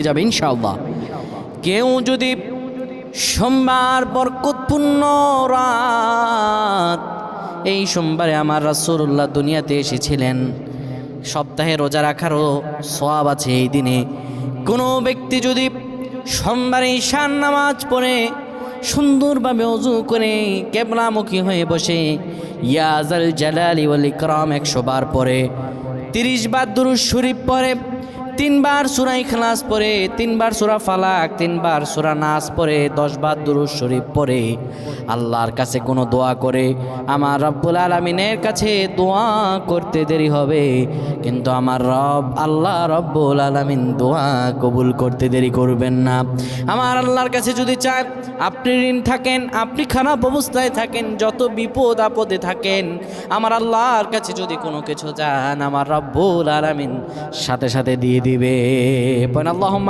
যাবে ইনশাআল্লাহ। কেউ যদি সোমবার বরকতপূর্ণ রাত, এই সোমবারে আমার রাসূলুল্লাহ দুনিয়াতে এসেছিলেন, সপ্তাহে রোজা রাখারও সওয়াব আছে এই দিনে। কোনো ব্যক্তি যদি সোমবারে ঈশার নামাজ পড়ে সুন্দরভাবে ওযু করে কিবলামুখী হয়ে বসে ইয়া যাল জালালি ওয়াল ইকরাম 100 বার পড়ে, 30 বার দুরূদ শরীফ পড়ে, 3 বার সূরা ইখলাস পড়ে, 3 বার সূরা ফালাক, 3 বার সূরা নাস পড়ে, 10 বার দুরূদ শরীফ পড়ে, আল্লাহর কাছে কোনো দোয়া করে, আমার রব্বুল আলামিনের কাছে দোয়া করতে দেরি হবে, কিন্তু আমার রব আল্লাহ রব্বুল আলামিন দোয়া কবুল করতে দেরি করবেন না। আমার আল্লাহর কাছে যদি চান, আপনি ঋণ থাকেন, আপনি খারাপ অবস্থায় থাকেন, যত বিপদ আপদে থাকেন, আমার আল্লাহর কাছে যদি কোনো কিছু চান, আমার রব্বুল আলামিন সাথে সাথে দিয়ে দিবে। আল্লাহুম্মা